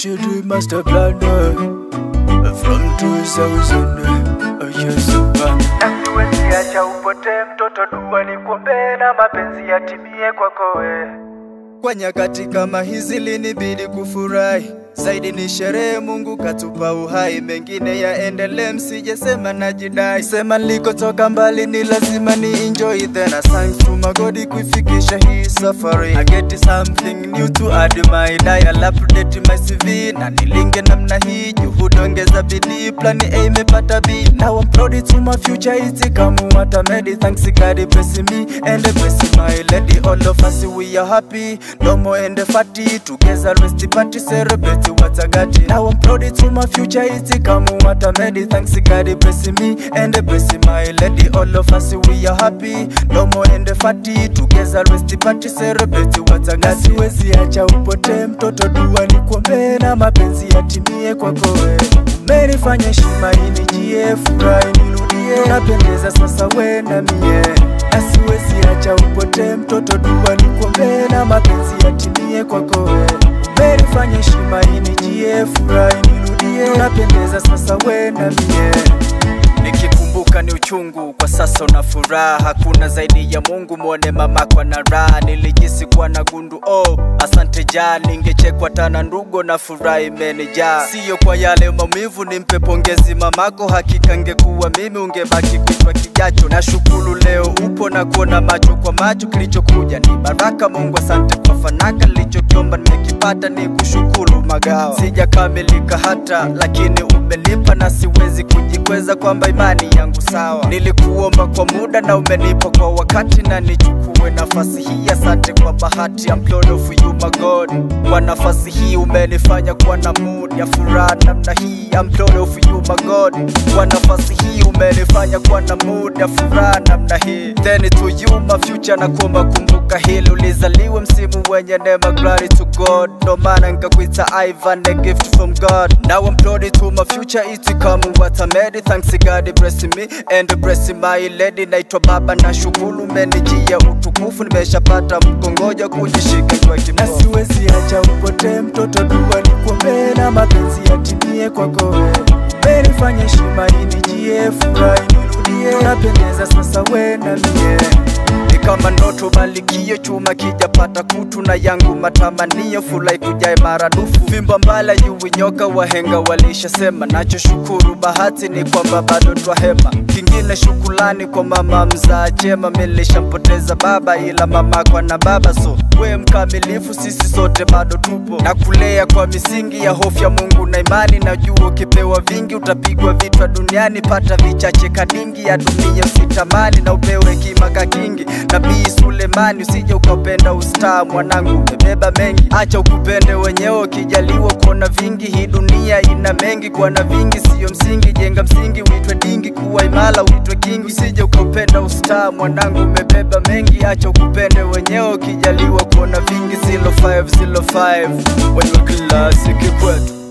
HD master plan from 2000 years back. Nasiwezi acha upotee mtoto, dua nikuombee na mapenzi yatimie kwako wewe. Kwa nyakati kama hizi linibidi kufurahi, zaidi ni sherehe Mungu katupa uhai, mengine yaendelee msije sema najidai. Sema nilikotoka mbali ni lazima ni enjoy, then I thanks to my God kuifikisha hii safari. I get something new to add my dial, update my CV na nilinge namna hii, juhudi ongeza bidii, plan A imepata B. Now I'm proud to my future, it's come what I made. Thanks God bless me and bless my lady. All of us we are happy, no more and fatty, together rest party celebrate what I got. Now I'm proud to my future, it's come what I made. Thanks God bless me and bless my lady. All of us we are happy, no more and fatty, together rest party celebrate what I got. Siwezi acha upotee mtoto, dua nikuombee na mapenzi yatimie kwako wewe. Umenifanya heshima inijie, furaha nirudie, tunapendeza sasa we na mie. Siwezi acha upotee mtoto, dua nikuombee na mapenzi yatimie kwako wewe. Umenifanya heshima inijie, furaha nirudie, tunapendeza sasa we na mie. Nikikumbuka ni uchungu, kwa sasa una furaha, hakuna zaidi ya Mungu, muone mama kwa na raha. Nilijisi kwa na gundu, asante ja, ningechekwa tana ndugo na furaha imenijaa. Sio kwa yale maumivu, nimpe pongezi mamako, hakika ngekuwa mimi ungebaki kichwa kijacho. Na shukuru leo upo na kuona macho kwa macho, kilichokuja ni baraka. Mungu asante kwa fanaka, nilichokiomba nimekipata, ni kushukuru magao. Sijakamilika hata lakini umelipa, na siwezi kujikweza kwamba imani yangu sawa. Nilikuomba kwa muda na umenipa kwa wakati, na nichukue nafasi hii, asante kwa bahati. I'm proud of you my God, kwa nafasi hii umenifanya kuwa na mood ya furaha namna hii. I'm proud of you my God, kwa nafasi hii umenifanya kuwa na mood ya furaha namna hii. Then to you my future, na kuomba kumbuka hili, ulizaliwe msimu wenye neema, glory to God, ndo maana nikakuita Ivan, a gift from God. Now I'm proud to my future, it's come what I made. Thanks God bless me and bless my lady. Naitwa baba na shukuru, umenijia utukufu, nimeshapata mkongoja kujishika kwa kimoja. Na siwezi acha upotee mtoto, dua nikuombee na mapenzi yatimie kwako wewe. Umenifanya heshima inijie, furaha nirudie, tunapendeza sasa we na mie. Ni kama ndoto malikio, chuma kijapata kutu, na yangu matamanio fulai kujae maradufu. Vimba mbala yuwi nyoka, wahenga walisha sema, nacho shukuru bahati ni kwamba bado twahema. Kingine shukulani kwa mama mzaa chema, milishampoteza baba ila mama kwa na baba, so we mkamilifu, sisi sote bado tupo. Na kulea kwa misingi ya hofu ya Mungu na imani, najua ukipewa vingi utapigwa vitwa duniani. Pata vichache kadingi ya dunia usitamani, na upewe kimaka kingi Nabii Sulemani. Usije ukapenda ustaa mwanangu, umebeba mengi, acha ukupende wenyewe ukijaliwa kuona vingi. Hii dunia ina mengi, kwa na vingi sio msingi, jenga msingi uitwe dingi, kuwa imala uitwe kingi. Usije ukapenda ustaa mwanangu, umebeba mengi, acha ukupende wenyewe ukijaliwa kuona vingi. 0505 wewe classic kwetu.